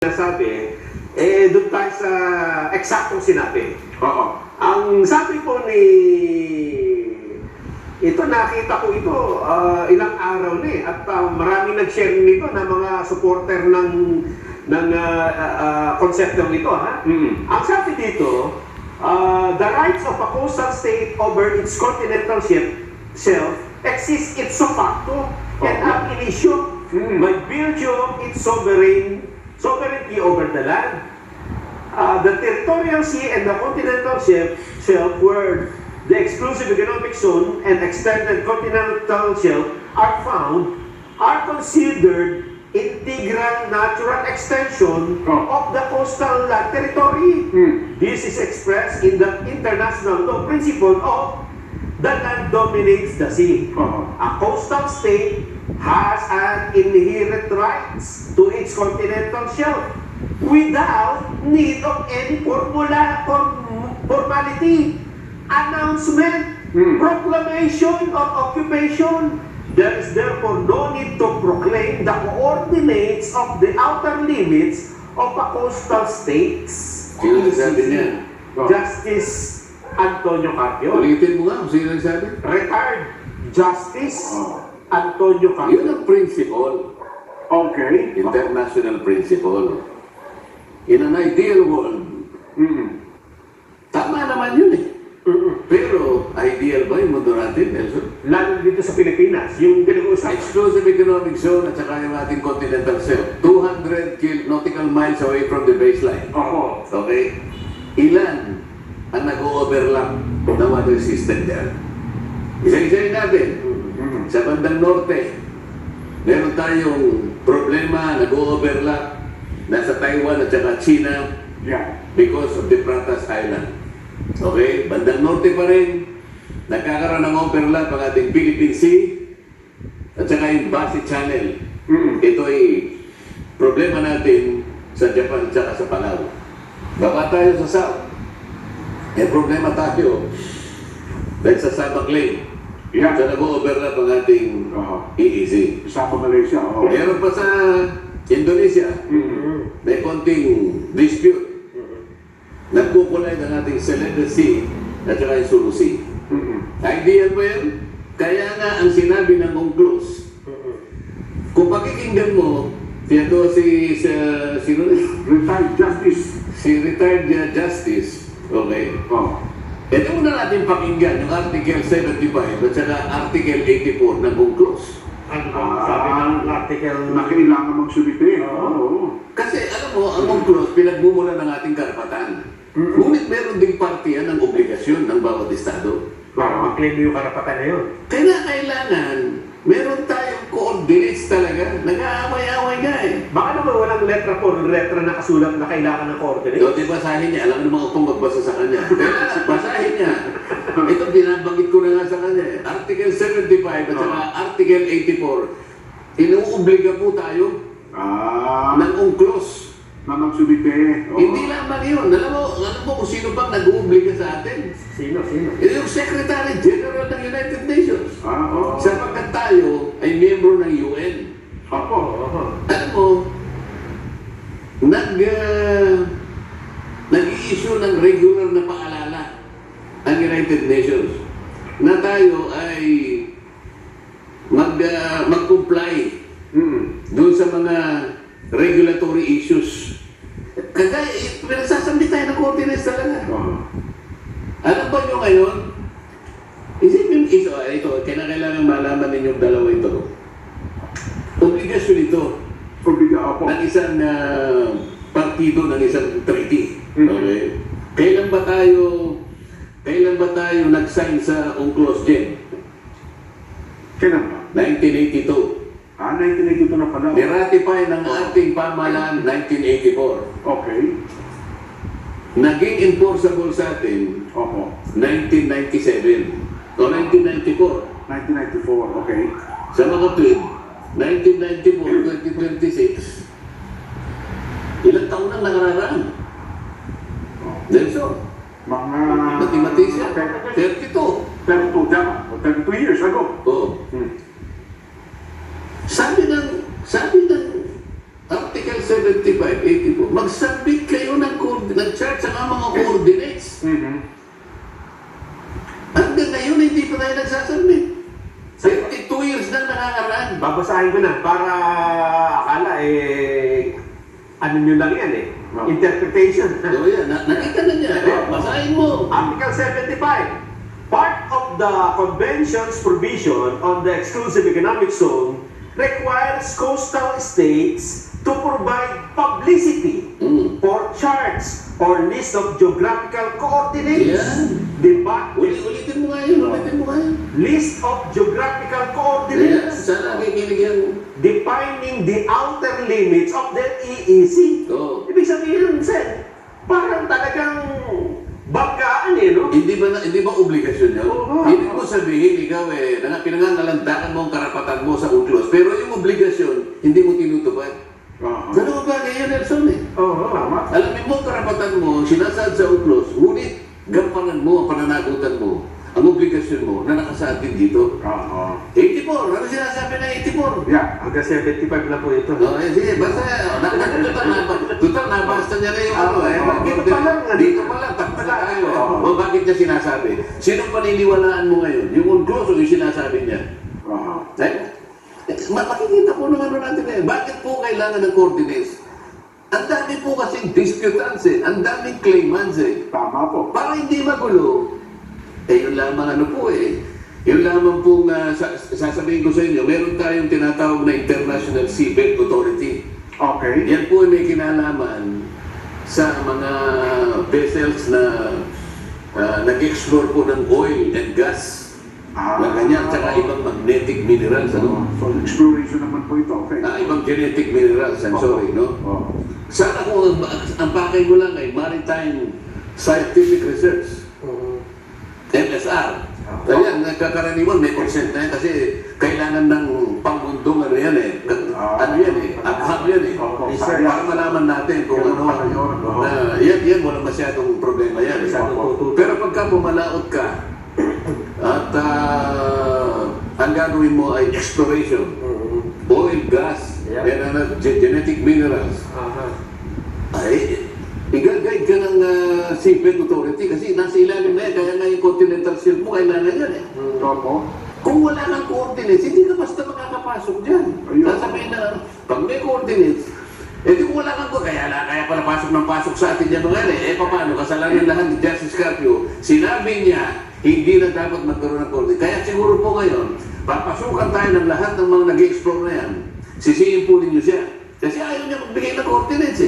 Sabi, doon tayo sa eksaktong sinabi. Oo. Ang sabi po ito nakita ko ito ilang araw na at marami nag-share nito na mga supporter ng konseptong ito. Ang sabi dito, the rights of a coastal state over its continental shelf exist ipso facto and ab initio by virtue of its sovereignty over the land. The territorial sea and the continental shelf where the exclusive economic zone and extended continental shelf are found are considered integral natural extension of the coastal land territory. This is expressed in the international law principle of the land dominates the sea. A coastal state has an inherent rights to its continental shelf without need of any formality, announcement, proclamation of occupation. There is therefore no need to proclaim the coordinates of the outer limits of a coastal states. Sino nagsabi niyan? Justice Antonio Carpio. Ulitin mo nga kung sino nagsabi? Retired Justice Antonio Carpio. Yun ang principle. Okay. International principle. In an ideal world, tama naman yun eh. Pero, ideal ba yung mundo natin, Nelson? Lalo dito sa Pilipinas, yung pinag-uusapan. Exclusive economic zone at saka yung ating continental shelf, 200 nautical miles away from the baseline. Oo. Okay? Ilan ang nag-overlap na water system dyan? Isa-isayin natin. Sa bandang norte, meron tayong problema, nag-overlap nasa Taiwan at saka China because of the Pratas Island. Okay? Bandang norte pa rin, nagkakaroon ng overlap ang ating Philippine Sea at saka yung Basi Channel. Ito ay problema natin sa Japan at saka sa Palau. Baba tayo sa South. May problema tayo dahil sa Sabak Lake. Sa nag-overlap ang ating EEZ. Sa Malaysia. Meron pa sa Indonesia. May konting dispute. Nagkukulay ng ating Celebes Sea at saka yung Sulu Sea. Ideal ba yan? Kaya nga ang sinabi ng UNCLOS, kung pakikinggan mo, sino Retired Justice. si retired Justice, okay? Ito muna natin pakinggan yung Article 75 at saka Article 84 ng UNCLOS. Sabi ng article na kailangan magsumite. Kasi alam mo, ang UNCLOS pinagmumula ng ating karapatan. Ngunit meron ding partiyan ng obligasyon ng bawat estado. para mag-claim yung karapatan na yun. Kailangan, meron tayong coordinates talaga. Nag-aaway-aaway nga eh. Baka naman walang letra po, letra na kasulat na kailangan ng coordinates. Ito, basahin niya. Alam naman kung magbasa sa kanya. Kaya, basahin niya. Ito, binabanggit ko na nga sa kanya eh. Article 75 at saka Article 84. Inuobliga po tayo ng UNCLOS. Na magsumite. Hindi lamang yun. Alam mo kung sino bang nag-uubliga sa atin? Sino? Yung Secretary General ng United Nations. Sapagkat tayo ay miyembro ng UN. Alam mo, nag-i-issue ng regular na paalala ang United Nations na tayo ay mag-comply doon sa mga regulatory issues. Kagaya, pinagsasambi tayo ng coordinates talaga. Alam ba nyo ngayon? Isipin ito, kailangan malaman ninyong dalawa ito. Obligasyon ito ng isang partido ng isang treaty. Okay? Kailan ba tayo nag-sign sa UNCLOS, Jen? Kailan ba? 1982. 1982 na pala. Niratify ng ating pamahalaan 1984. Okay. Naging enforceable sa atin 1997 o 1994. 1994, okay. Sa mga tweet, 1994, 2026, ilang taon nang nakararaan? Nelson, Mga... mathematician, 32. 32, tama. 32 years ago. Oo. Sabi ng Article 75, 84, mag-submit kayo ng chart sa mga coordinates. Hanggang ngayon, hindi pa tayo nagsasubmit. 72 years na nakakaraan. Babasahin ko na para akala ano nyo lang yan interpretation. So yan, nakita na niya. Basahin mo. Article 75. Part of the Convention's provision on the exclusive economic zone requires coastal states to provide publicity for charts or list of geographical coordinates. Yan. Diba? Ulitin mo nga yun. List of geographical Yan, coordinates sana kikiligyan mo. defining the outer limits of the EEZ. Oo. Ibig sabihin, Sen, parang talagang banggaan no? Hindi ba obligasyon yun? Oo. Hindi mo sabihin, ikaw pinangangalandakan mo ang karapatan mo sa UCLOS, pero yung obligasyon, hindi mo tinutupad. Ganun ba ngayon, Nelson Oo. Tama. Alamin mo ang karapatan mo, sinasaad sa UCLOS, ngunit gampanan mo ang pananagutan mo, ang obligasyon mo na nakasaad din dito. 84, ano sinasabi na 84? Yeah. Hanggang 75 na po ito. Sige, basta, total nabasta niya na yung Dito pa lang, dito pa lang, tapos na tayo. O bakit niya sinasabi? Sinong paniniwalaan mo ngayon? Yung UNCLOS o yung sinasabi niya? Makikita po ng ano natin bakit po kailangan ng coordinates? Ang dami po kasing disputants ang daming claimants Tama po. Para hindi magulo, yun lamang yun lamang pong sasabihin ko sa inyo, meron tayong tinatawag na International Seabed Authority. Okay. Yan po ay may kinalaman sa mga vessels na nag-explore po ng oil and gas na ganyan, tsaka ibang magnetic minerals, ano? So, exploration naman po ito. Okay. Ibang genetic minerals, I'm sorry, no? Sana kung ang pakay mo lang ay Maritime Scientific Research, MSR. Kaya nagkakaraniwan, may consent na yan kasi kailangan ng pangmundong ano yan agham yan para malaman natin kung ano yan, walang masyadong problema yan. Pero pagka pumalaot ka at ang gagawin mo ay exploration, oil, gas, genetic minerals, ay i-guide ka ng Seabed Authority kasi nasa ilalim na yan, kaya nga yung continental shelf mo, kailangan yan Kung wala ng coordinates, hindi ka basta makakapasok dyan. Sasabihin na, pag may coordinates, di kung wala kang kaya pala pasok ng pasok sa atin yan mga paano, kasalanan lahat ni Justice Carpio, sinabi niya, hindi na dapat magkaroon ng coordinates. Kaya siguro po ngayon, papasukan tayo ng lahat ng mga nag-explore na yan, sisihin po ninyo siya. Kasi ayaw niya magbigay ng coordinates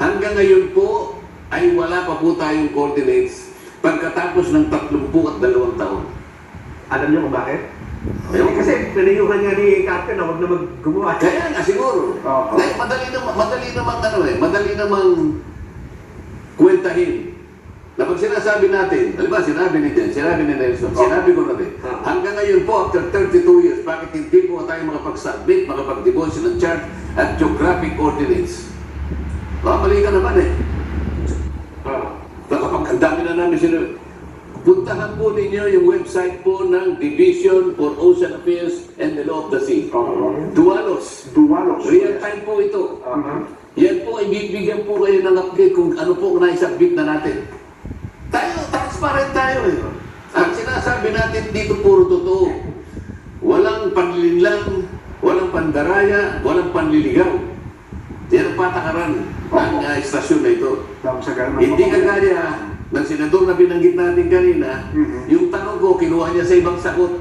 Hanggang ngayon po, ay wala pa po tayong coordinates pagkatapos ng 32 taon. Alam niyo kung bakit? Kasi pinayuhan niya ni Captain na huwag na maggumawa. Kaya nga siguro. Dahil madali namang kwentahin. Na pag sinasabi natin, sinabi ni Nelson, sinabi ko na rin, hanggang ngayon po, after 32 years, bakit hindi po tayo makapag-submit, makapag-devotion ng chart at geographic coordinates? Mali ka naman Kapag ang dami na namin sinabi, puntahan po ninyo yung website po ng Division for Ocean Affairs and the Law of the Sea. Dualos. Real time po ito. Yan po, ibibigyan po kayo ng update kung ano po na-submit na natin. Transparent tayo Ang sinasabi natin dito puro totoo. Walang panlilinlang, walang pandaraya, walang panliligaw. Yan ang patakaran ng istasyon na ito. Hindi kagaya ng senador na binanggit natin kanina, yung tanong ko, kinuha niya sa ibang sagot,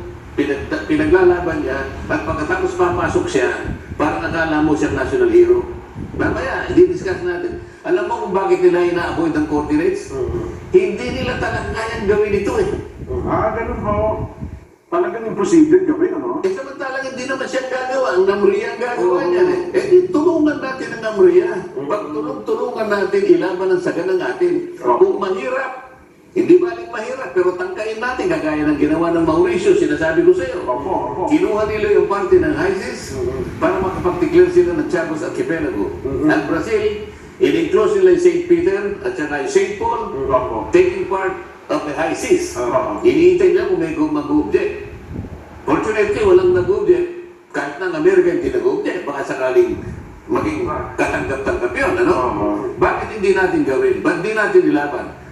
pinaglalaban niya, at pagkatapos papasok siya, parang akala mo siyang national hero. Mamaya, i-discuss natin. Alam mo kung bakit nila ina-avoid ang coordinates? Hindi nila talagang kayang gawin ito Ganun ho. Talagang imposible gawin, ano? Samantalang hindi naman siya gagawa. Ang NAMRIA ang gagawa niyan di tulungan natin ang NAMRIA. Pag tulungan natin, ilaban ang saga ng atin. Kung mahirap, hindi baling mahirap, pero tangkain natin, kagaya ng ginawa ng Mauricio, sinasabi ko sa iyo. Kinuha nila yung parte ng HISIS para makapag-declare sila ng Chagos Archipelago. At Brazil, in-enclose nila yung St. Peter at saka yung St. Paul, taking part of the HISIS. Iniintay nila kung may mag-object. Fortunately, walang nag-object. Kahit na ang Amerika hindi nag-object, baka sakaling maging katanggap-tanggap yun, ano? Oo. Bakit hindi natin gawin? Ba't di natin ilaban?